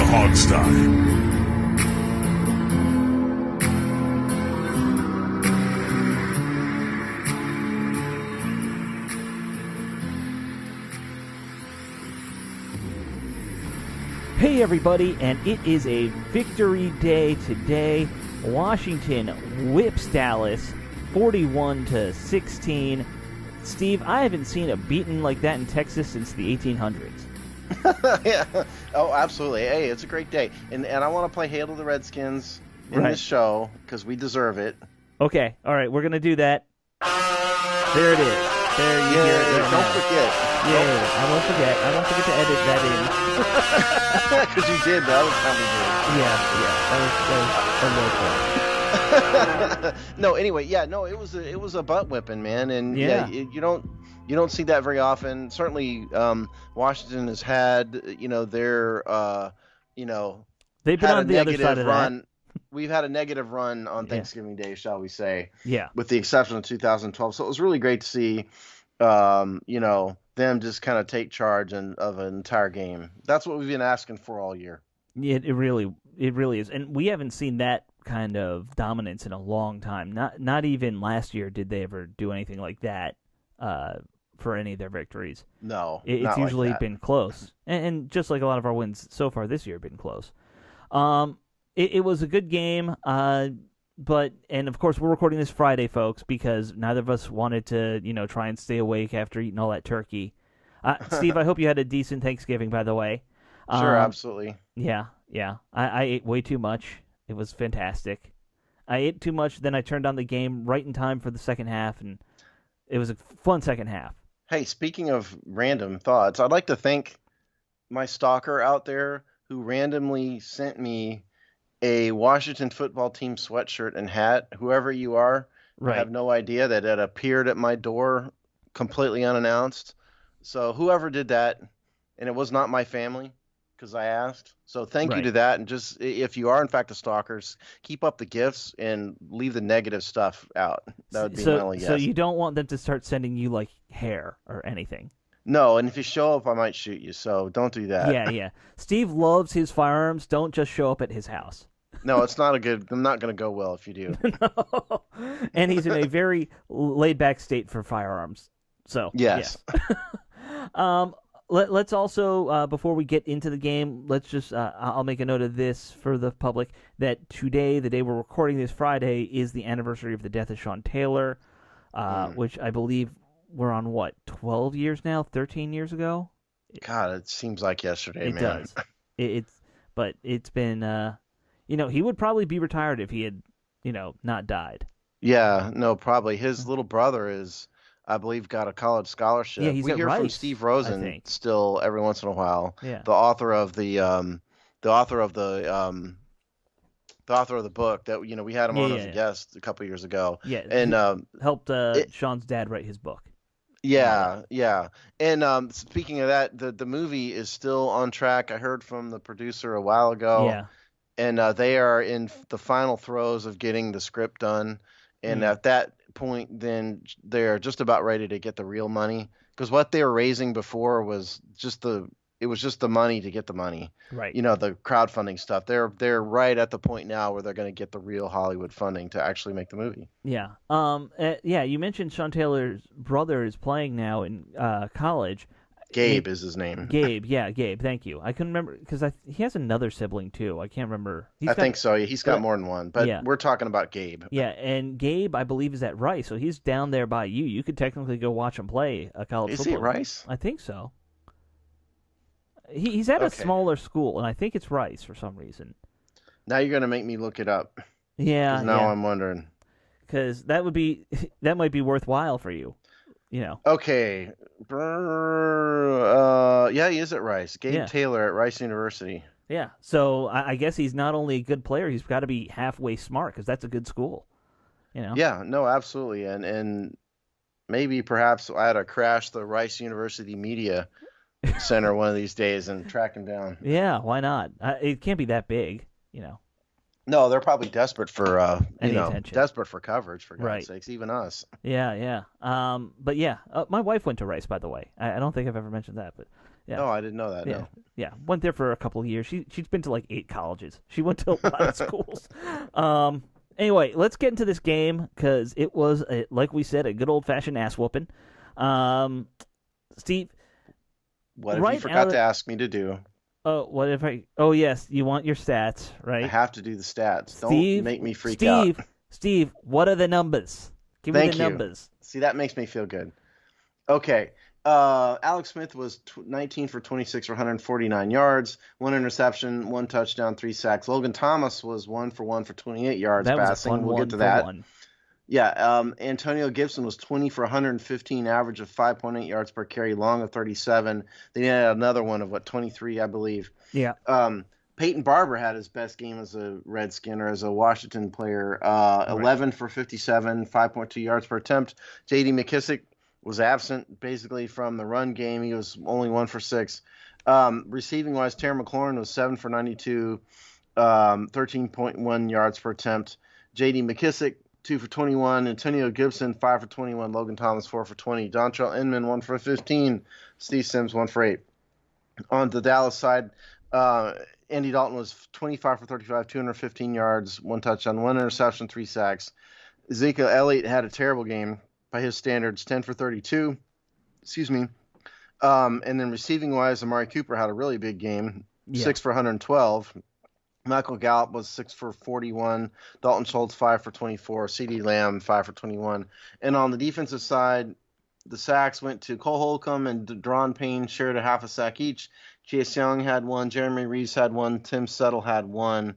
Hogstye. Hey everybody, and it is a victory day today. Washington whips Dallas 41-16. Steve, I haven't seen a beating like that in Texas since the 1800s. Yeah. Oh, absolutely. Hey, it's a great day. And I want to play Hail to the Redskins in this show because we deserve it. Okay. All right. We're going to do that. There it is. There you hear it. Don't forget. Yeah, I won't forget. I won't forget to edit that in. Because you did the other time we did. Yeah. That was No, anyway, it was a butt whipping, man, and you don't see that very often. Certainly, Washington has had their they've been on the other side of run. That. We've had a negative run on Thanksgiving Day, shall we say? Yeah. With the exception of 2012, so it was really great to see, them just kind of take charge of an entire game. That's what we've been asking for all year. Yeah, it really is, and we haven't seen that kind of dominance in a long time. Not even last year did they ever do anything like that for any of their victories. No, it's usually been close, and just like a lot of our wins so far this year have been close. It was a good game, and of course we're recording this Friday, folks, because neither of us wanted to try and stay awake after eating all that turkey. Steve, I hope you had a decent Thanksgiving, by the way. Sure, absolutely. Yeah. I ate way too much. It was fantastic. I ate too much, then I turned on the game right in time for the second half, and it was a fun second half. Hey, speaking of random thoughts, I'd like to thank my stalker out there who randomly sent me a Washington football team sweatshirt and hat. Whoever you are, right. I have no idea that it appeared at my door completely unannounced. So whoever did that, and it was not my family, because I asked. So thank you to that. And just, if you are in fact a stalker, keep up the gifts and leave the negative stuff out. That would be my only guess. So you don't want them to start sending you like hair or anything? No, and if you show up, I might shoot you. So don't do that. Yeah. Steve loves his firearms. Don't just show up at his house. No, it's not I'm not going to go well if you do. No. And he's in a very laid-back state for firearms. So yes. Yeah. Let's also, before we get into the game, let's just, I'll make a note of this for the public, that today, the day we're recording this Friday, is the anniversary of the death of Sean Taylor, which I believe we're on, 12 years now? 13 years ago? God, it seems like yesterday, man. It does. But it's been, he would probably be retired if he had, not died. Yeah, no, probably. His little brother is... I believe got a college scholarship. Yeah, we hear Rice, from Steve Rosen still every once in a while. Yeah. The author of the author of the book that we had him on as a guest a couple years ago. Yeah, and helped Sean's dad write his book. Yeah. And speaking of that, the movie is still on track. I heard from the producer a while ago. Yeah. And they are in the final throes of getting the script done. And at that point, then they're just about ready to get the real money, because what they were raising before was just the money to get the money. Right. The crowdfunding stuff. They're right at the point now where they're going to get the real Hollywood funding to actually make the movie. Yeah. You mentioned Sean Taylor's brother is playing now in college. Gabe is his name. Gabe. Thank you. I couldn't remember because he has another sibling too. I can't remember. I think so. He's got more than one, but we're talking about Gabe. Yeah, and Gabe, I believe, is at Rice, so he's down there by you. You could technically go watch him play a college football. Is he at Rice? I think so. He's at a smaller school, and I think it's Rice for some reason. Now you're going to make me look it up. Yeah. Now I'm wondering. Because that might be worthwhile for you. Okay. Yeah, he is at Rice. Gabe Taylor at Rice University. Yeah. So I guess he's not only a good player, he's got to be halfway smart, because that's a good school. Yeah, no, absolutely. And maybe perhaps I had to crash the Rice University Media Center one of these days and track him down. Yeah, why not? It can't be that big, No, they're probably desperate for attention. Desperate for coverage, for God's sakes, even us. Yeah. But yeah, my wife went to Rice, by the way. I don't think I've ever mentioned that, but Yeah. No, I didn't know that. Yeah. No. Yeah. Went there for a couple of years. She's been to like 8 colleges. She went to a lot of schools. Anyway, let's get into this game because it was, like we said, a good old fashioned ass whooping. Steve, What have you right forgot to ask me to do? oh, what if I? Oh, yes, you want your stats, I right? have to do the stats. Steve, Don't make me freak out. Steve, what are the numbers? Give me the Thank you. numbers. See, that makes me feel good. Okay. Alex Smith was 19 for 26 for 149 yards, 1 interception, 1 touchdown, 3 sacks. Logan Thomas was 1 for 1 for 28 yards That was a passing. fun We'll one get to for that. one. Yeah. Antonio Gibson was 20 for 115, average of 5.8 yards per carry, long of 37. Then he had another one of 23, I believe. Yeah. Peyton Barber had his best game as a Redskin or as a Washington player. 11 for 57, 5.2 yards per attempt. J.D. McKissick was absent basically from the run game. He was only 1 for 6. Receiving wise, Terry McLaurin was 7 for 92, 13.1 yards per attempt. J.D. McKissick 2 for 21. Antonio Gibson 5 for 21. Logan Thomas 4 for 20. Dontrell Inman 1 for 15. Steve Sims 1 for 8. On the Dallas side, Andy Dalton was 25 for 35, 215 yards, 1 touchdown, 1 interception, 3 sacks. Ezekiel Elliott had a terrible game by his standards, 10 for 32. Excuse me. And then receiving wise, Amari Cooper had a really big game, 6 for 112. Michael Gallup was 6 for 41. Dalton Schultz 5 for 24. CeeDee Lamb 5 for 21. And on the defensive side, the sacks went to Cole Holcomb and Deron Payne, shared a half a sack each. Chase Young had 1. Jeremy Reeves had 1. Tim Settle had 1.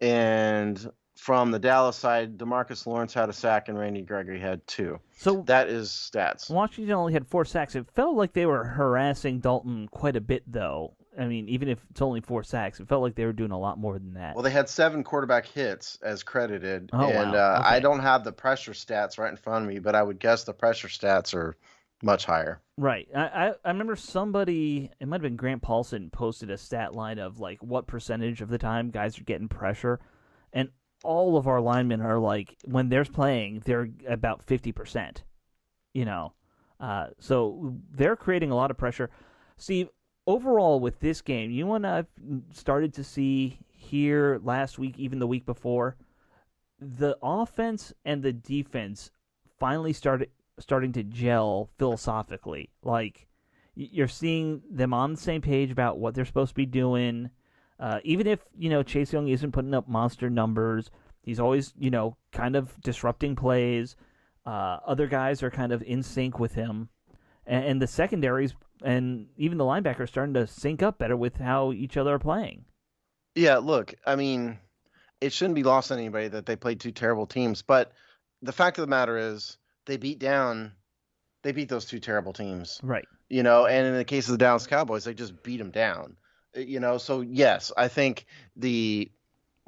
And from the Dallas side, DeMarcus Lawrence had a sack and Randy Gregory had 2. So that is stats. Washington only had 4 sacks. It felt like they were harassing Dalton quite a bit, though. I mean, even if it's only 4 sacks, it felt like they were doing a lot more than that. Well, they had 7 quarterback hits as credited. Oh, and wow. Okay. I don't have the pressure stats right in front of me, but I would guess the pressure stats are much higher. Right. I remember somebody, it might have been Grant Paulson, posted a stat line of like what percentage of the time guys are getting pressure. And all of our linemen are like, when they're playing, they're about 50%. You know, so they're creating a lot of pressure. Steve, overall with this game, you and I've started to see here last week, even the week before, the offense and the defense finally starting to gel philosophically. Like, you're seeing them on the same page about what they're supposed to be doing. Even if, Chase Young isn't putting up monster numbers, he's always, kind of disrupting plays. Other guys are kind of in sync with him. And the secondaries and even the linebackers are starting to sync up better with how each other are playing. Yeah, look, I mean, it shouldn't be lost on anybody that they played 2 terrible teams. But the fact of the matter is they beat those 2 terrible teams. Right. And in the case of the Dallas Cowboys, they just beat them down. So yes, I think the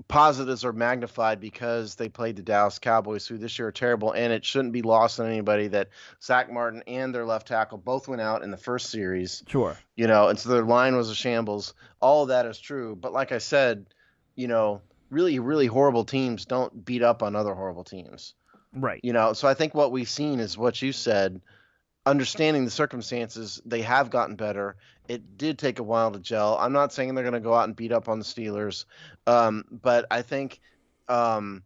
positives are magnified because they played the Dallas Cowboys, who this year are terrible, and it shouldn't be lost on anybody that Zach Martin and their left tackle both went out in the first series. Sure. And so their line was a shambles. All of that is true. But like I said, really, really horrible teams don't beat up on other horrible teams. Right. So I think what we've seen is what you said. Understanding the circumstances, they have gotten better. It did take a while to gel. I'm not saying they're going to go out and beat up on the Steelers, but I think, I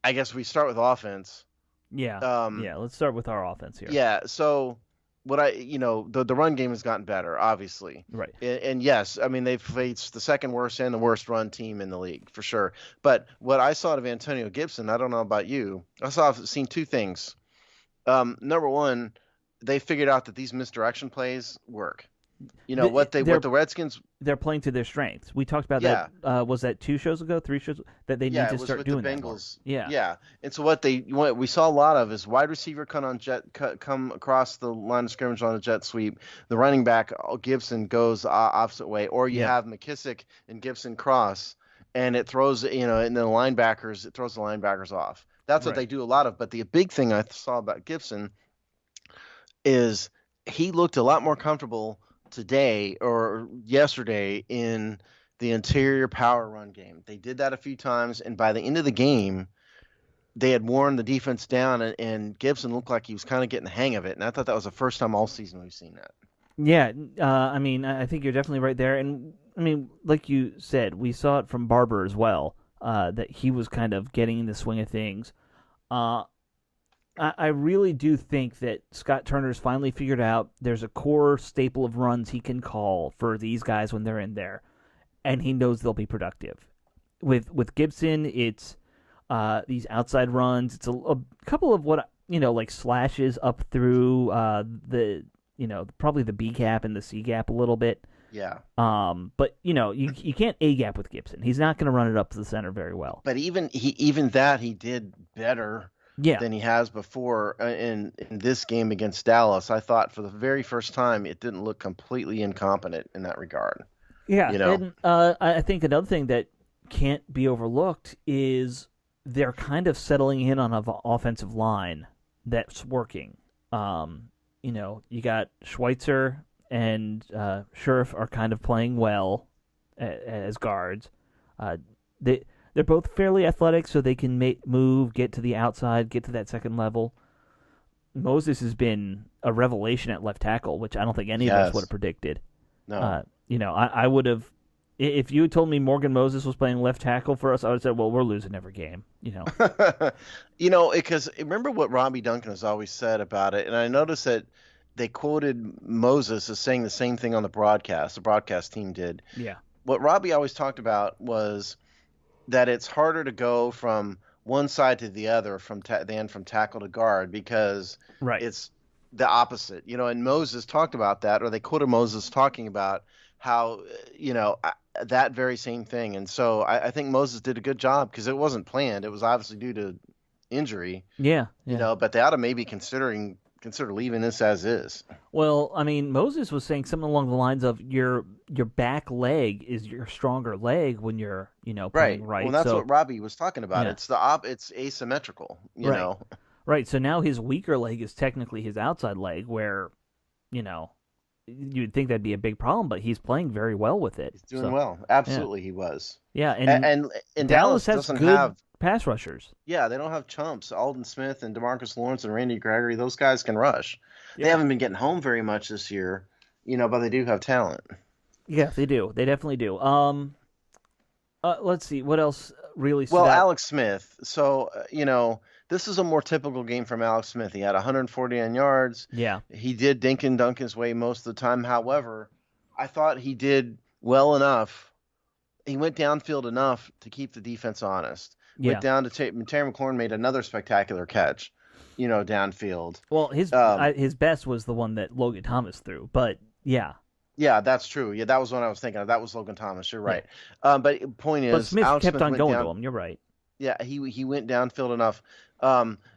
guess we start with offense. Yeah. Let's start with our offense here. Yeah. So the run game has gotten better, obviously. Right. And yes, I mean, they've faced the second worst and the worst run team in the league for sure. But what I saw of Antonio Gibson, I don't know about you. I've seen 2 things. Number one, they figured out that these misdirection plays work. What the Redskins, they're playing to their strengths. We talked about that. Was that 2 shows ago, 3 shows that they need to start doing the that Bengals. More. Yeah. And so what we saw a lot of is wide receiver come across the line of scrimmage on a jet sweep. The running back Gibson goes opposite way, or you have McKissick and Gibson cross, and it throws and then it throws the linebackers off. That's what they do a lot of. But the big thing I saw about Gibson is he looked a lot more comfortable today or yesterday in the interior power run game. They did that a few times, and by the end of the game, they had worn the defense down, and Gibson looked like he was kind of getting the hang of it. And I thought that was the first time all season we've seen that. Yeah, I mean, I think you're definitely right there, and I mean, like you said, we saw it from Barber as well, that he was kind of getting in the swing of things. Uh, I really do think that Scott Turner's finally figured out there's a core staple of runs he can call for these guys when they're in there, and he knows they'll be productive. With Gibson, it's these outside runs. It's a couple of what like slashes up through the probably the B gap and the C gap a little bit. Yeah. But you can't A gap with Gibson. He's not going to run it up to the center very well. But even that he did better Yeah. than he has before in this game against Dallas. I thought for the very first time it didn't look completely incompetent in that regard. Yeah, You know? and I think another thing that can't be overlooked is they're kind of settling in on an offensive line that's working. You got Schweitzer and Scherf are kind of playing well as guards. They're both fairly athletic, so they can move, get to the outside, get to that second level. Moses has been a revelation at left tackle, which I don't think any of us would have predicted. No. I would have. If you had told me Morgan Moses was playing left tackle for us, I would have said, well, we're losing every game. Because remember what Robbie Duncan has always said about it, and I noticed that they quoted Moses as saying the same thing on the broadcast. The broadcast team did. Yeah. What Robbie always talked about was that it's harder to go from one side to the other than from tackle to guard because it's the opposite. And Moses talked about that, or they quoted Moses talking about how, that very same thing. And so I think Moses did a good job because it wasn't planned. It was obviously due to injury. Yeah. But they ought to maybe consider leaving this as is. Well, I mean, Moses was saying something along the lines of your back leg is your stronger leg when you're, playing right. Well, that's what Robbie was talking about. Yeah. It's asymmetrical, you know. Right. So now his weaker leg is technically his outside leg where, you'd think that'd be a big problem, but he's playing very well with it. He's doing well. Absolutely, he was. Yeah, and Dallas has doesn't good have pass rushers. Yeah, they don't have chumps. Alden Smith and DeMarcus Lawrence and Randy Gregory, those guys can rush. Yeah. They haven't been getting home very much this year, but they do have talent. Yeah, they do. They definitely do. Let's see what else really. Well, Alex Smith. So this is a more typical game from Alex Smith. He had 149 yards. Yeah. He did dink and dunk his way most of the time. However, I thought he did well enough. He went downfield enough to keep the defense honest. Yeah. Went down to Terry McLaurin made another spectacular catch, downfield. Well, his best was the one that Logan Thomas threw, but yeah. Yeah, that's true. Yeah, that was what I was thinking of. That was Logan Thomas. You're right. Yeah. But point is, Smith Alex kept Smith on going to him. You're right. Yeah, he went downfield enough.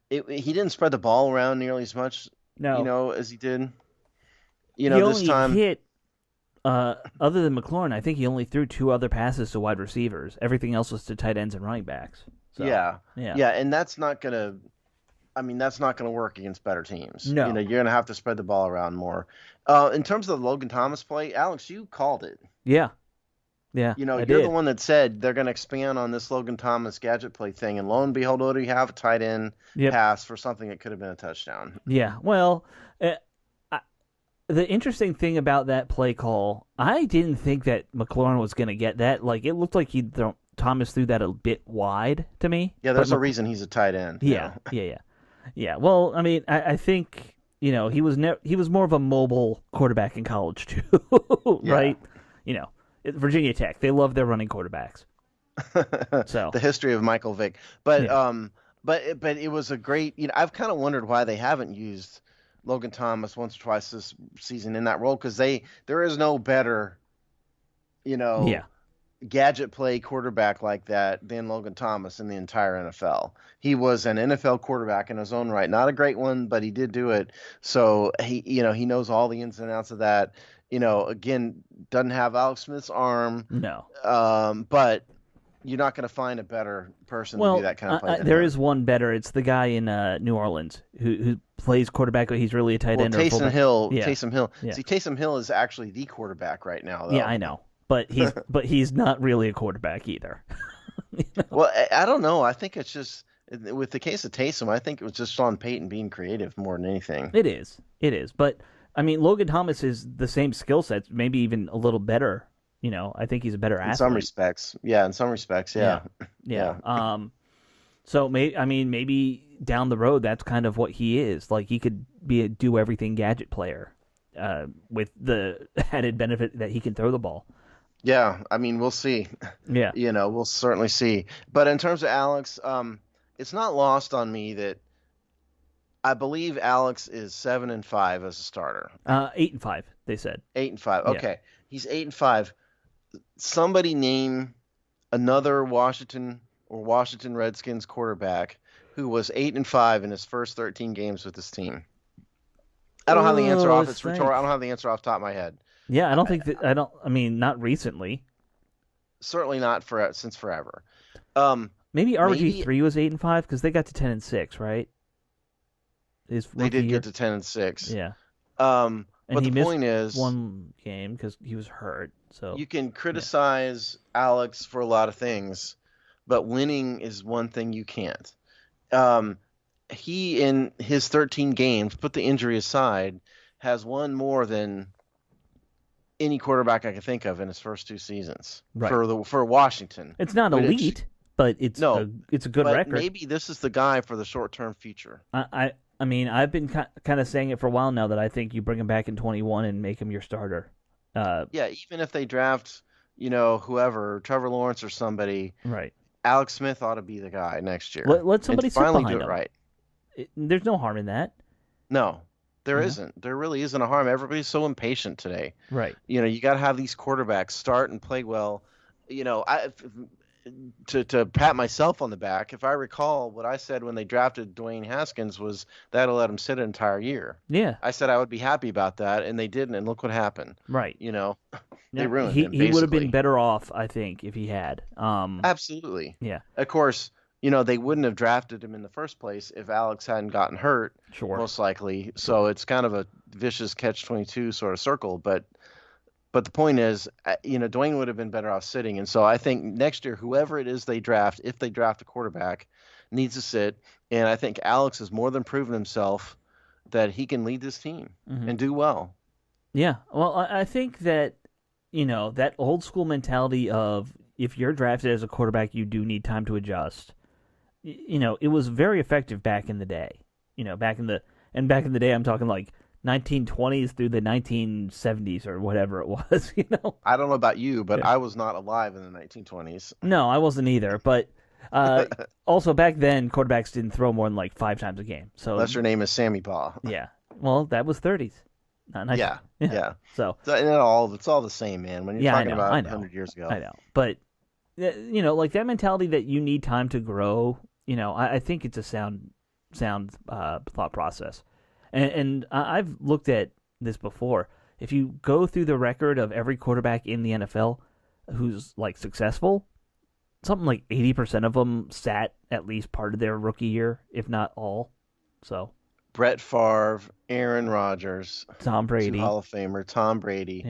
He didn't spread the ball around nearly as much, as he did. He this time hit. Other than McLaurin, I think he only threw 2 other passes to wide receivers. Everything else was to tight ends and running backs. So, yeah, and that's not gonna work against better teams. No, you're gonna have to spread the ball around more. In terms of the Logan Thomas play, Alex, you called it. Yeah. You're the one that said they're gonna expand on this Logan Thomas gadget play thing, and lo and behold, what do you have? A tight end pass for something that could have been a touchdown. Yeah, well. The interesting thing about that play call, I didn't think that McLaurin was going to get that. Like, it looked like Thomas threw that a bit wide to me. Yeah, there's a reason he's a tight end. Yeah. Well, I mean, I think he was more of a mobile quarterback in college too, right? Virginia Tech, they love their running quarterbacks. So the history of Michael Vick, but it was a great. I've kind of wondered why they haven't used Logan Thomas once or twice this season in that role because there is no better, gadget play quarterback like that than Logan Thomas in the entire NFL. He was an NFL quarterback in his own right, not a great one, but he did do it. So he knows all the ins and outs of that. Again, doesn't have Alex Smith's arm. No. But you're not going to find a better person to do that kind of play. There is one better. It's the guy in New Orleans who plays quarterback. He's really a tight end. Taysom Hill. Yeah. Taysom Hill. Yeah. See, Taysom Hill is actually the quarterback right now, though. Yeah, I know. But he's not really a quarterback either. Well, I don't know. I think it's just with the case of Taysom, I think it was just Sean Payton being creative more than anything. It is. But I mean, Logan Thomas is the same skill set, maybe even a little better. I think he's a better In some athlete. respects. Yeah, in some respects, Yeah, yeah. yeah. Yeah. So maybe down the road, that's kind of what he is. Like he could be a do everything gadget player, with the added benefit that he can throw the ball. Yeah, I mean, we'll see. Yeah. We'll certainly see. But in terms of Alex, it's not lost on me that I believe Alex is 7-5 as a starter. 8-5, they said. 8-5. Yeah. Okay, he's 8-5. Somebody name another Washington or Washington Redskins quarterback who was 8-5 in his first 13 games with this team. I don't have the answer off. It's rhetorical. I don't have the answer off the top of my head. Yeah, I don't think that. I don't. I mean, not recently. Certainly not since forever. Maybe RG3 was 8-5 because they got to 10-6, right? They did get to 10-6. Yeah. But he the point is, one game because he was hurt. So you can criticize Alex for a lot of things, but winning is one thing you can't. He, in his 13 games, put the injury aside, has won more than any quarterback I can think of in his first 2 seasons for Washington. It's not elite, but it's a good record. Maybe this is the guy for the short-term future. I mean, I've been kind of saying it for a while now that I think you bring him back in 21 and make him your starter. Yeah, even if they draft, whoever, Trevor Lawrence or somebody, right? Alex Smith ought to be the guy next year. Let somebody sit finally behind do it him. right. There's no harm in that. No, there isn't. There really isn't a harm. Everybody's so impatient today. Right. You got to have these quarterbacks start and play well. To pat myself on the back, if I recall, what I said when they drafted Dwayne Haskins was that'll let him sit an entire year. Yeah. I said I would be happy about that, and they didn't, and look what happened. Right. They ruined him, He would have been better off, I think, if he had. Absolutely. Yeah. Of course, they wouldn't have drafted him in the first place if Alex hadn't gotten hurt, most likely. So it's kind of a vicious catch-22 sort of circle, but the point is, Dwayne would have been better off sitting. And so I think next year, whoever it is they draft, if they draft a quarterback, needs to sit. And I think Alex has more than proven himself that he can lead this team and do well. Yeah. Well, I think that, that old school mentality of if you're drafted as a quarterback, you do need time to adjust. It was very effective back in the day. Back in the day, I'm talking like 1920s through the 1970s or whatever it was, I don't know about you, but I was not alive in the 1920s. No, I wasn't either. But also back then, quarterbacks didn't throw more than like 5 times a game. So unless your name is Sammy Baugh. Yeah. Well, that was 30s. Yeah. So it's all the same, man. When you're talking about 100 years ago. I know. But like that mentality that you need time to grow. I think it's a sound thought process. And I've looked at this before. If you go through the record of every quarterback in the NFL who's like successful, something like 80% of them sat at least part of their rookie year, if not all. So Brett Favre, Aaron Rodgers, Tom Brady, Hall of Famer, Tom Brady.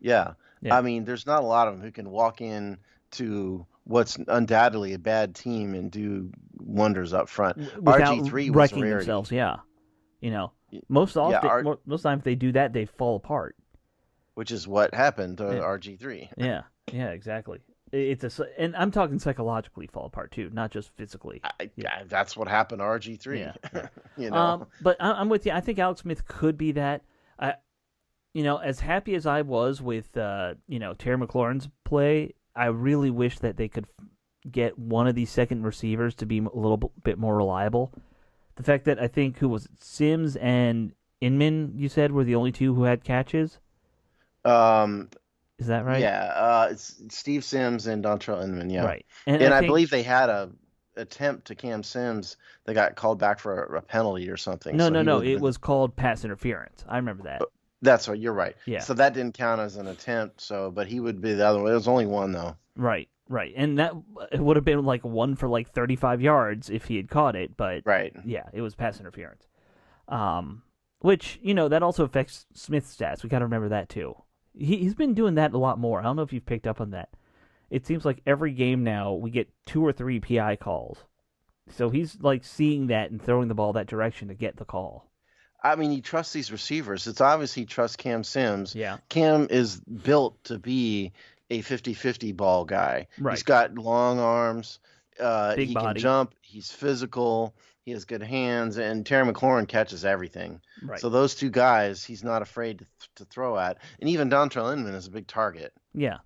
Yeah. I mean, there's not a lot of them who can walk in to what's undoubtedly a bad team and do wonders up front. Without RG3 was wrecking a rarity. themselves. Yeah. Most time if they do that, they fall apart. Which is what happened to RG3. Yeah, exactly. And I'm talking psychologically fall apart too, not just physically. That's what happened to RG3. Yeah. But I'm with you. I think Alex Smith could be that. As happy as I was with Terry McLaurin's play, I really wish that they could get one of these second receivers to be a little bit more reliable. The fact that I think Sims and Inman, you said, were the only 2 who had catches? Is that right? Yeah, it's Steve Sims and Dontrell Inman, yeah. Right. And I believe they had a attempt to Cam Sims that got called back for a penalty or something. No. It was called pass interference. I remember that. That's right. You're right. Yeah. So that didn't count as an attempt, but he would be the other one. There was only one, though. Right. And that it would have been like one for like 35 yards if he had caught it, but yeah, it was pass interference. Which, that also affects Smith's stats. We got to remember that too. He's been doing that a lot more. I don't know if you've picked up on that. It seems like every game now we get 2 or 3 PI calls. So he's like seeing that and throwing the ball that direction to get the call. I mean, you trust these receivers. It's obvious he trusts Cam Sims. Yeah. Cam is built to be a 50-50 ball guy. Right. He's got long arms. Big He body. can jump. He's physical. He has good hands. And Terry McLaurin catches everything. Right. So those two guys, he's not afraid to throw at. And even Dontrell Inman is a big target. Yeah.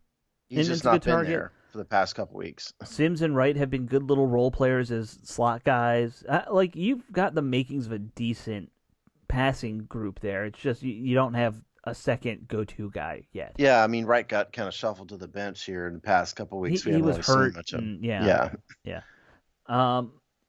He's just not been there for the past couple weeks. Sims and Wright have been good little role players as slot guys. Like, you've got the makings of a decent passing group there. It's just you don't have a second go-to guy yet. Yeah, I mean, Wright got kind of shuffled to the bench here in the past couple of weeks. He was hurt. Much of him. Yeah.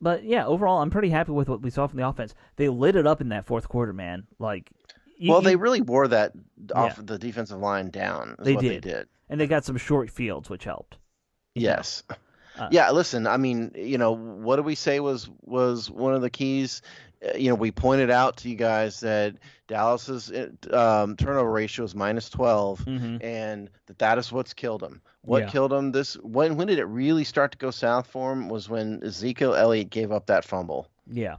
But yeah, overall, I'm pretty happy with what we saw from the offense. They lit it up in that fourth quarter, man. Like, they really wore that off the defensive line down. They did, and they got some short fields, which helped. Yes. Yeah. Listen, I mean, what do we say was one of the keys? We pointed out to you guys that Dallas's turnover ratio is -12, and that is what's killed them. What killed them? When did it really start to go south for them? Was when Ezekiel Elliott gave up that fumble. Yeah.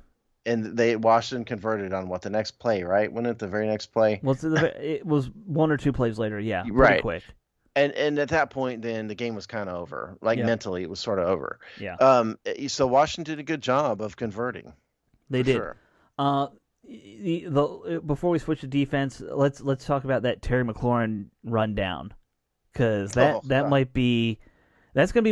And Washington converted on the next play, right? Wasn't it the very next play? Well, it was one or two plays later. Yeah. Right. Quick. And at that point, then the game was kind of over. Mentally, it was sort of over. Yeah. So Washington did a good job of converting. They did. Sure. Before we switch to defense, let's talk about that Terry McLaurin rundown, because that's going to be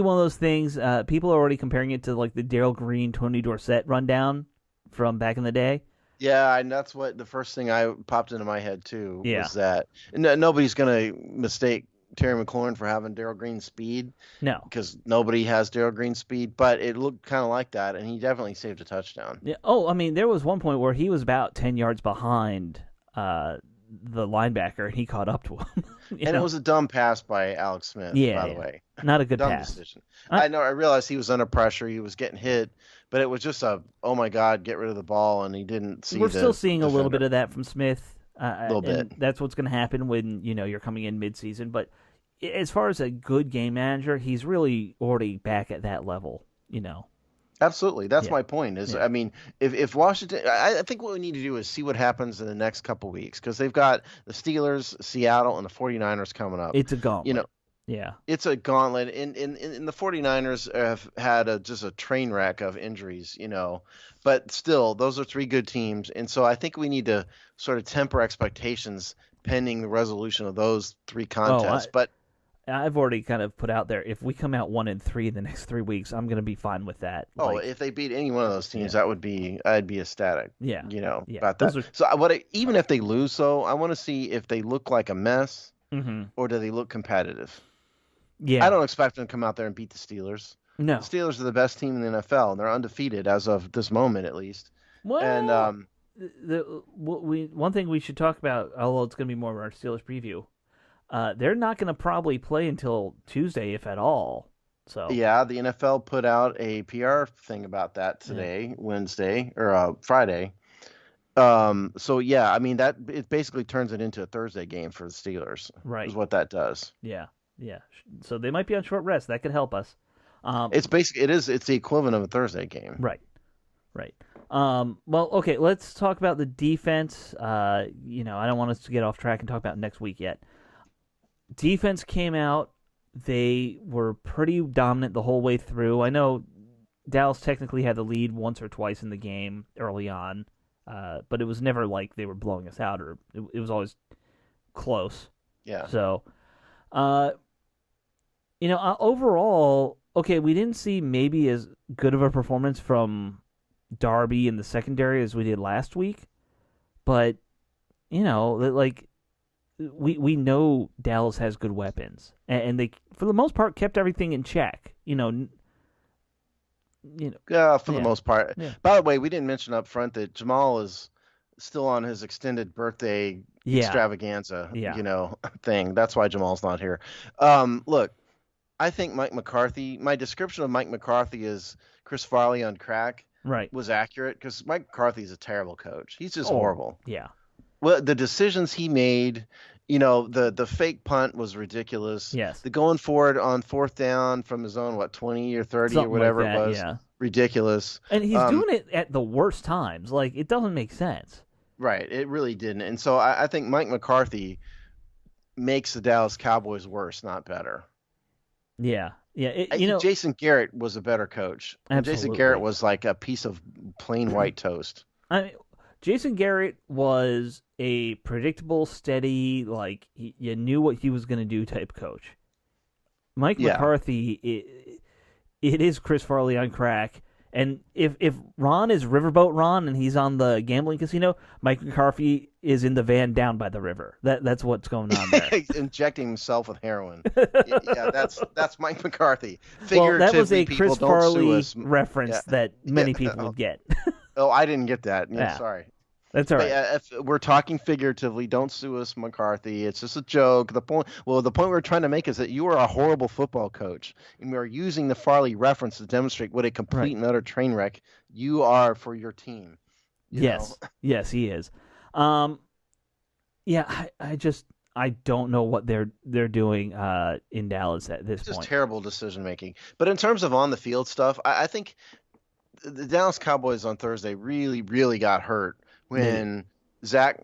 one of those things. People are already comparing it to like the Darrell Green, Tony Dorsett rundown from back in the day. Yeah, and that's what the first thing I popped into my head too. Was that nobody's going to mistake Terry McLaurin for having Darrell Green's speed. No. Because nobody has Darrell Green's speed, but it looked kind of like that, and he definitely saved a touchdown. Yeah. Oh, I mean, there was one point where he was about 10 yards behind the linebacker, and he caught up to him. It was a dumb pass by Alex Smith, by the way. Not a good dumb pass. Decision. I know. I realized he was under pressure. He was getting hit, but it was just oh, my God, get rid of the ball, and he didn't see We're still seeing defender. a little bit of that from Smith. A little bit. That's what's going to happen when you're coming in mid-season, but as far as a good game manager, he's really already back at that level, Absolutely. That's my point. I mean, if Washington, I think what we need to do is see what happens in the next couple weeks, because they've got the Steelers, Seattle, and the 49ers coming up. It's a gauntlet. Yeah. It's a gauntlet. And the 49ers have had just a train wreck of injuries, but still, those are three good teams. And so I think we need to sort of temper expectations pending the resolution of those three contests. But I've already kind of put out there, if we come out 1-3 in the next 3 weeks, I'm going to be fine with that. If they beat any one of those teams, I'd be ecstatic. Yeah. About that. So even if they lose, though, I want to see if they look like a mess or do they look competitive. Yeah. I don't expect them to come out there and beat the Steelers. No. The Steelers are the best team in the NFL, and they're undefeated as of this moment, at least. Well, and one thing we should talk about, although it's going to be more of our Steelers preview, they're not going to probably play until Tuesday, if at all. So yeah, the NFL put out a PR thing about that today, Wednesday or Friday. So yeah, I mean that it basically turns it into a Thursday game for the Steelers. Right, is what that does. Yeah. So they might be on short rest. That could help us. It's the equivalent of a Thursday game. Right. Well, okay, let's talk about the defense. I don't want us to get off track and talk about next week yet. Defense came out. They were pretty dominant the whole way through. I know Dallas technically had the lead once or twice in the game early on, but it was never like they were blowing us out, or it was always close. Yeah. So, overall, okay, we didn't see maybe as good of a performance from Darby in the secondary as we did last week, but we know Dallas has good weapons, and they for the most part kept everything in check. For the most part. Yeah. By the way, we didn't mention up front that Jamal is still on his extended birthday extravaganza, thing. That's why Jamal's not here. Look, I think Mike McCarthy. My description of Mike McCarthy is Chris Farley on crack. Right. Was accurate, because Mike McCarthy is a terrible coach. He's just horrible. Yeah. Well, the decisions he made, the fake punt was ridiculous. Yes. The going for it on fourth down from his own 20 or 30 Something or whatever like that, it was, ridiculous. And he's doing it at the worst times. Like, it doesn't make sense. Right, it really didn't. And so I think Mike McCarthy makes the Dallas Cowboys worse, not better. Yeah, yeah. Jason Garrett was a better coach. And Jason Garrett Absolutely. was like a piece of plain white toast. I mean, Jason Garrett was a predictable, steady, like you knew what he was going to do type coach. Mike Yeah. McCarthy, it is Chris Farley on crack. And if Ron is Riverboat Ron and he's on the gambling casino, Mike McCarthy is in the van down by the river. That's what's going on there. He's injecting himself with heroin. Yeah, that's Mike McCarthy. Well, that was Figuratively, a people Chris don't sue Farley us. reference Yeah. that many Yeah. people would get. Oh, I didn't get that. Yeah, Yeah. sorry. That's all But right. yeah, if we're talking figuratively, don't sue us, McCarthy. It's just a joke. The point we're trying to make is that you are a horrible football coach, and we are using the Farley reference to demonstrate what a complete Right. and utter train wreck you are for your team. Yes, yes, he is. Yeah, I don't know what they're doing in Dallas at this It's just point. terrible decision making. But in terms of on the field stuff, I think the Dallas Cowboys on Thursday really, really got hurt when Zach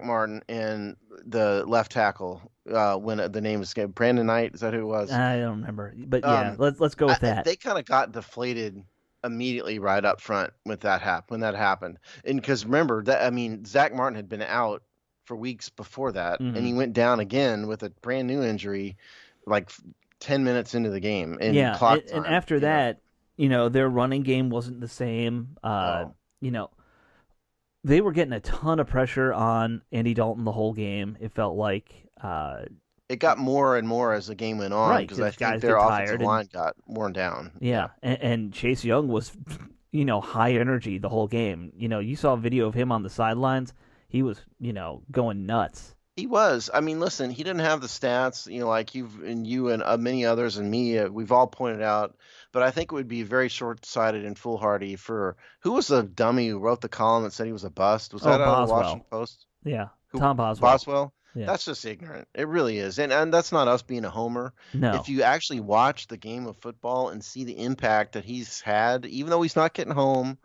Martin and the left tackle, when the name escaped, Brandon Knight, is that who it was? I don't remember, but yeah, let's go with that. They kind of got deflated immediately right up front with when that happened. And because remember Zach Martin had been out for weeks before that, and he went down again with a brand new injury, like 10 minutes into the game. And clock time, and after that, their running game wasn't the same. They were getting a ton of pressure on Andy Dalton the whole game. It felt like. It got more and more as the game went on, Right, because I 'cause think guys their get offensive tired line got worn down. Yeah, and Chase Young was, high energy the whole game. You saw a video of him on the sidelines. He was, going nuts. He was. I mean, listen, he didn't have the stats, like you and many others and me, we've all pointed out. But I think it would be very short-sighted and foolhardy for who was the dummy who wrote the column that said he was a bust? Was that out of the Boswell. Washington Post? Yeah, Who, Tom Boswell. Boswell? Yeah. That's just ignorant. It really is. And that's not us being a homer. No. If you actually watch the game of football and see the impact that he's had, even though he's not getting home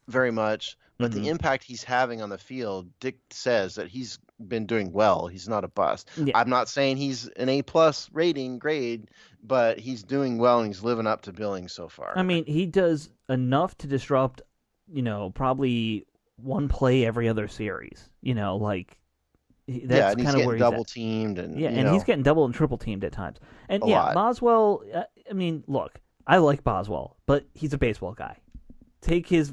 very much, but the impact he's having on the field, Dick says that he's been doing well. He's not a bust. Yeah. I'm not saying he's an A+ rating grade, but he's doing well and he's living up to billing so far. I mean, he does enough to disrupt, probably one play every other series. That's and he's kind of getting where he's double at. teamed, and and he's getting double and triple teamed at times. And A lot. Boswell. I mean, look, I like Boswell, but he's a baseball guy. Take his,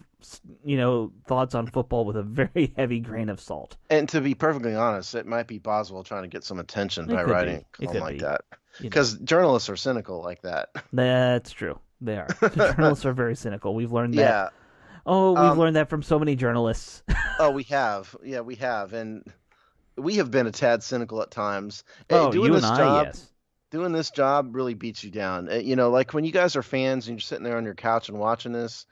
thoughts on football with a very heavy grain of salt. And to be perfectly honest, it might be Boswell trying to get some attention by writing a column like that. Because journalists are cynical like that. That's true. They are. Journalists are very cynical. We've learned that. Yeah. Oh, we've learned that from so many journalists. Oh, we have. Yeah, we have. And we have been a tad cynical at times. Oh, doing you this and I, job, yes. Doing this job really beats you down. Like when you guys are fans and you're sitting there on your couch and watching this,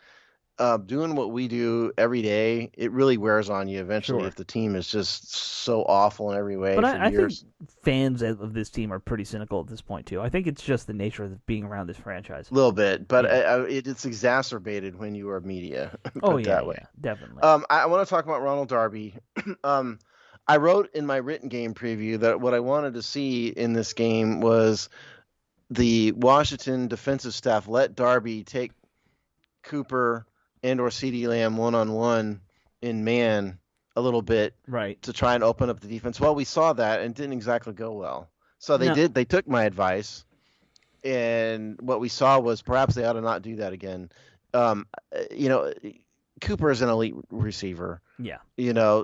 doing what we do every day, it really wears on you eventually. Sure. If the team is just so awful in every way But for I years. think fans of this team are pretty cynical at this point, too. I think it's just the nature of being around this franchise. A little bit, but Yeah. it's exacerbated when you are media. Oh, Put it yeah, that way. yeah, definitely. I want to talk about Ronald Darby. I wrote in my written game preview that what I wanted to see in this game was the Washington defensive staff let Darby take Cooper and or CeeDee Lamb one-on-one in man a little bit, right, to try and open up the defense. Well, we saw that and didn't exactly go well. So they took my advice, and what we saw was perhaps they ought to not do that again. Cooper is an elite receiver. Yeah.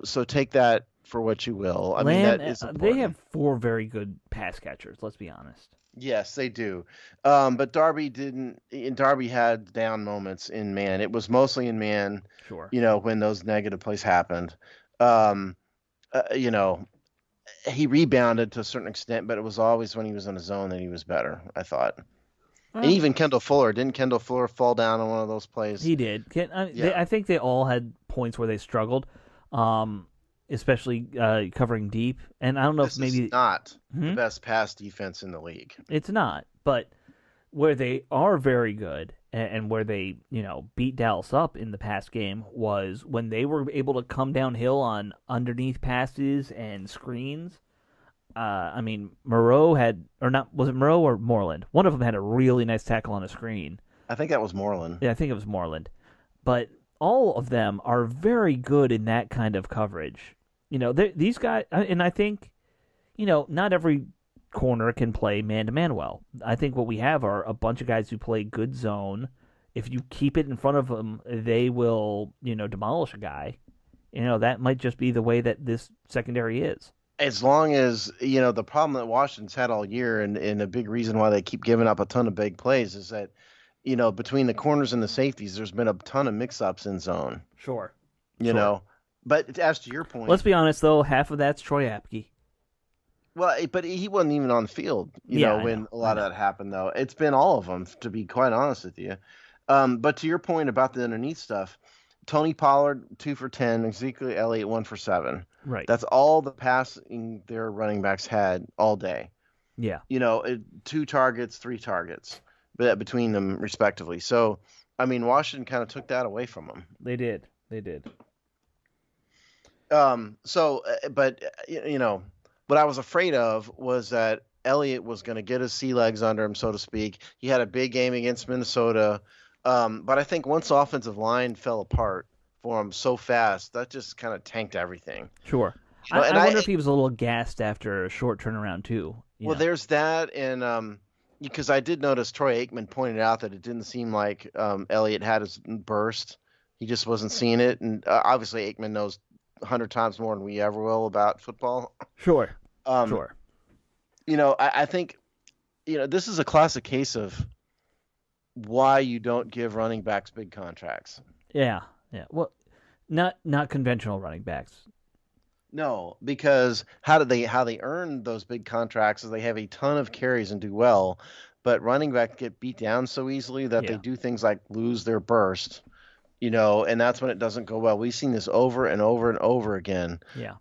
So take that for what you will. I mean, Lamb, that is important. they have 4 very good pass catchers, let's be honest. Yes, they do. But Darby didn't. Darby had down moments in man. It was mostly in man. Sure. When those negative plays happened. He rebounded to a certain extent, but it was always when he was in a zone that he was better, I thought. And even Kendall Fuller. Didn't Kendall Fuller fall down on one of those plays? He did. I think they all had points where they struggled, especially covering deep. And I don't know This if maybe is not the best pass defense in the league. It's not, but where they are very good and where they, beat Dallas up in the past game was when they were able to come downhill on underneath passes and screens. Moreau had, or not, was it Moreau or Moreland? One of them had a really nice tackle on a screen. I think that was Moreland. Yeah, I think it was Moreland. But all of them are very good in that kind of coverage. These guys, and I think, not every corner can play man-to-man well. I think what we have are a bunch of guys who play good zone. If you keep it in front of them, they will, demolish a guy. That might just be the way that this secondary is. As long as, the problem that Washington's had all year, and a big reason why they keep giving up a ton of big plays is that, between the corners and the safeties, there's been a ton of mix-ups in zone. Sure. You know, but as to your point, let's be honest though, half of that's Troy Apke. Well, but he wasn't even on the field, when a lot of that happened, though. It's been all of them, to be quite honest with you. But to your point about the underneath stuff, Tony Pollard 2 for 10, Ezekiel Elliott 1 for 7. Right. That's all the passing their running backs had all day. Yeah. 2 targets, 3 targets, but between them respectively. So, Washington kind of took that away from them. They did. What I was afraid of was that Elliott was going to get his sea legs under him, so to speak. He had a big game against Minnesota. But I think once the offensive line fell apart for him so fast, that just kind of tanked everything. Sure. I wonder if he was a little gassed after a short turnaround, too. There's that. And because I did notice Troy Aikman pointed out that it didn't seem like Elliott had his burst. He just wasn't seeing it. And obviously Aikman knows 100 times more than we ever will about football. Sure. Sure. I think, this is a classic case of why you don't give running backs big contracts. Yeah. Well, not conventional running backs. No, because how they earn those big contracts is they have a ton of carries and do well, but running backs get beat down so easily that they do things like lose their burst. And that's when it doesn't go well. We've seen this over and over and over again. Yeah.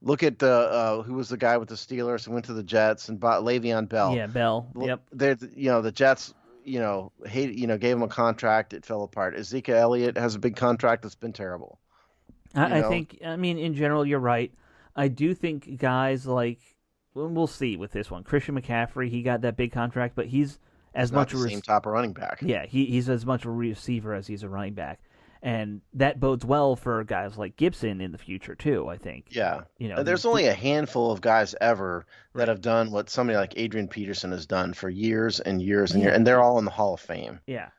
Look at the who was the guy with the Steelers who went to the Jets and bought Le'Veon Bell. Yeah, Bell. Yep. The Jets, gave him a contract. It fell apart. Ezekiel Elliott has a big contract that's been terrible. I think, in general, you're right. I do think guys like, we'll see with this one. Christian McCaffrey, he got that big contract, but he's much the same type of running back. Yeah, he's as much a receiver as he's a running back, and that bodes well for guys like Gibson in the future too. I think. Yeah, there's only a handful of guys ever that have done what somebody like Adrian Peterson has done for years and years and years, and they're all in the Hall of Fame. Yeah,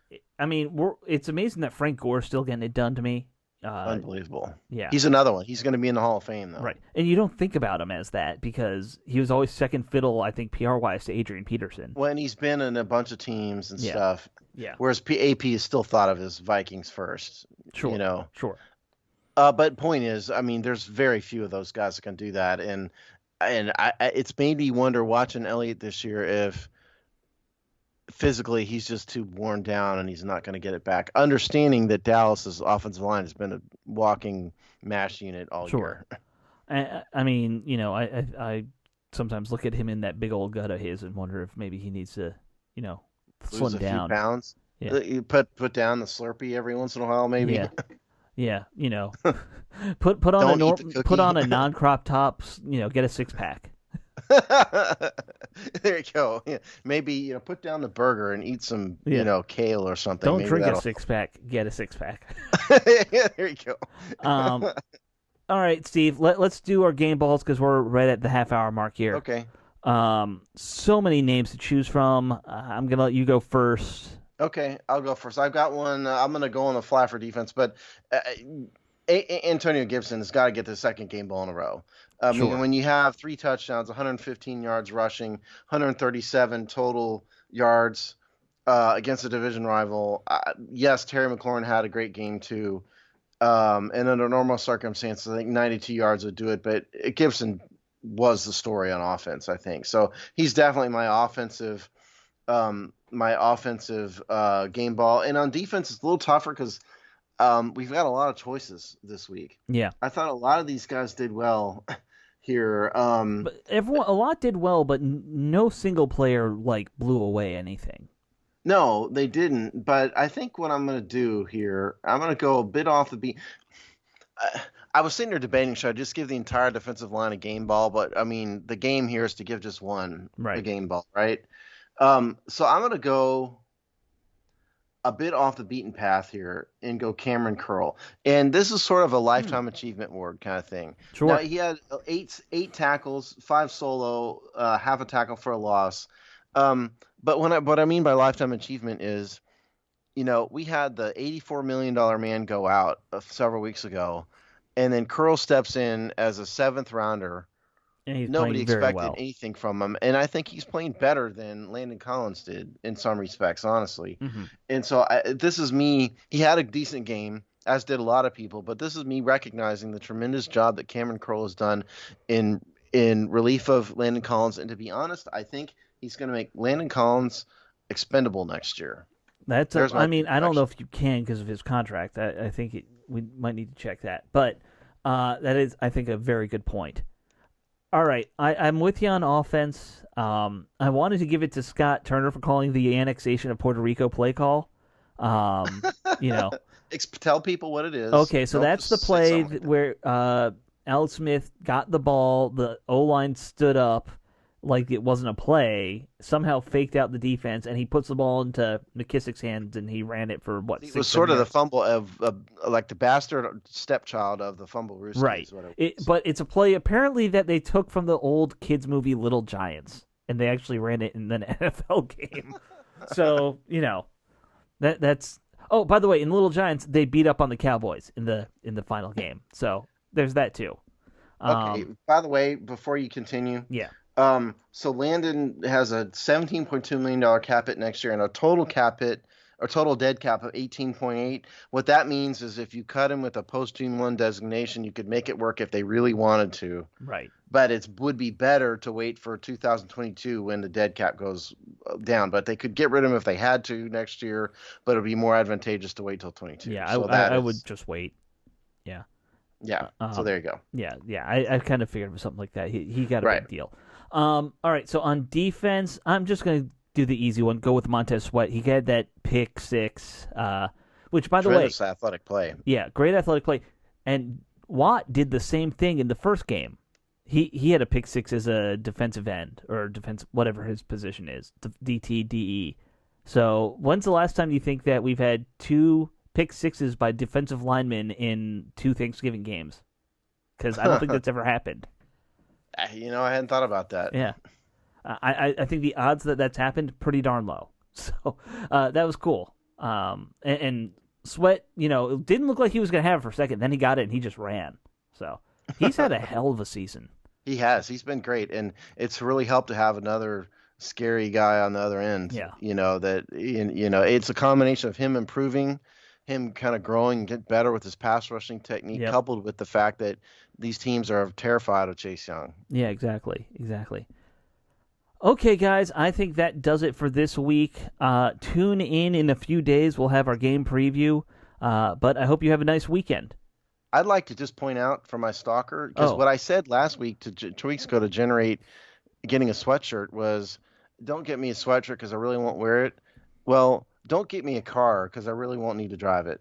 it's amazing that Frank Gore's still getting it done to me. Unbelievable. Yeah. He's another one. He's going to be in the Hall of Fame, though. Right. And you don't think about him as that because he was always second fiddle, I think, PR-wise to Adrian Peterson. When he's been in a bunch of teams and stuff. Yeah. Whereas AP is still thought of as Vikings first. Sure. Sure. But point is, there's very few of those guys that can do that. And it's made me wonder watching Elliott this year if physically he's just too worn down and he's not going to get it back. Understanding that Dallas's offensive line has been a walking mash unit all year. I sometimes look at him in that big old gut of his and wonder if maybe he needs to, slim down. Few pounds. Yeah. You put down the Slurpee every once in a while, maybe. Yeah. Put on a non-crop top. Get a 6-pack. There you go. Yeah. Maybe put down the burger and eat some kale or something. Don't Maybe drink a 6-pack. Get a 6-pack. Yeah, there you go. All right, Steve. Let's do our game balls because we're right at the half-hour mark here. Okay. So many names to choose from. I'm gonna let you go first. Okay, I'll go first. I've got one. I'm gonna go on the fly for defense, but Antonio Gibson has got to get the second game ball in a row. Sure. When you have 3 touchdowns, 115 yards rushing, 137 total yards against a division rival. Yes, Terry McLaurin had a great game too. And under normal circumstances, I think 92 yards would do it. But Gibson was the story on offense, I think. So he's definitely my offensive game ball. And on defense, it's a little tougher because we've got a lot of choices this week. Yeah, I thought a lot of these guys did well here. But a lot did well, but no single player blew away anything. No, they didn't. But I think what I'm going to do here, I'm going to go a bit off the beat. I was sitting there debating, should I just give the entire defensive line a game ball? But I mean, the game here is to give just one a Right. game ball, right? So I'm going to go a bit off the beaten path here and go Cameron Curl. And this is sort of a Hmm. lifetime achievement award kind of thing. Now Sure. he had eight tackles, five solo, half a tackle for a loss. But what I mean by lifetime achievement is, we had the $84 million man go out several weeks ago, and then Curl steps in as a seventh rounder. And he's Nobody playing very expected well. anything from him, and I think he's playing better than Landon Collins did in some respects, honestly. Hmm. And so this is me. He had a decent game, as did a lot of people, but this is me recognizing the tremendous job that Cameron Crowe has done in relief of Landon Collins. And to be honest, I think he's going to make Landon Collins expendable next year. There's my I mean, I don't know prediction. if you can because of his contract. I think we might need to check that. But that is, I think, a very good point. All right, I'm with you on offense. I wanted to give it to Scott Turner for calling the annexation of Puerto Rico play call. Um, you know, Tell people what it is. okay, so Don't that's the just say play something like that. where Alex Smith got the ball, the O line stood up like it wasn't a play, somehow faked out the defense, and he puts the ball into McKissick's hands, and he ran it for what It was six, seven sort of the yards. fumble of like the bastard stepchild of the fumble Rooski Right. is what it was. But it's a play apparently that they took from the old kids movie Little Giants, and they actually ran it in an NFL game. So that's. Oh, by the way, in Little Giants, they beat up on the Cowboys in the final game. So there's that too. Okay, by the way, before you continue, Yeah. so Landon has a $17.2 million cap hit next year and a total cap hit or total dead cap of 18.8. What that means is if you cut him with a post June 1 designation, you could make it work if they really wanted to. Right. But it would be better to wait for 2022 when the dead cap goes down. But they could get rid of him if they had to next year, but it would be more advantageous to wait till 22. Yeah. So I that would is, just wait. Yeah. yeah. So there you go. Yeah. Yeah. I kind of figured it was something like that. He got a Right. big deal. All right. So on defense, I'm just gonna do the easy one. Go with Montez Sweat. He had that pick six. Which by the way, Tremendous athletic play. yeah, great athletic play. And Watt did the same thing in the first game. He had a pick six as a defensive end or defense whatever his position is, DT DE. So when's the last time you think that we've had two pick sixes by defensive linemen in two Thanksgiving games? Because I don't think that's ever happened. I hadn't thought about that. Yeah, I think the odds that that's happened pretty darn low. So that was cool. And Sweat, it didn't look like he was going to have it for a second. Then he got it and he just ran. So he's had a hell of a season. He has. He's been great, and it's really helped to have another scary guy on the other end. Yeah. It's a combination of him improving, him kind of growing and get better with his pass rushing technique, Yep. coupled with the fact that these teams are terrified of Chase Young. Yeah, exactly. Okay, guys, I think that does it for this week. Tune in a few days. We'll have our game preview. But I hope you have a nice weekend. I'd like to just point out for my stalker, because Oh, what I said last week 2 weeks ago to generate getting a sweatshirt was, don't get me a sweatshirt because I really won't wear it. Well, don't get me a car because I really won't need to drive it.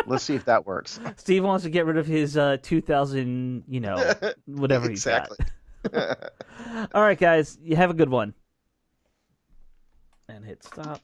Let's see if that works. Steve wants to get rid of his 2000, whatever he's got. Exactly. All right, guys, you have a good one. And hit stop.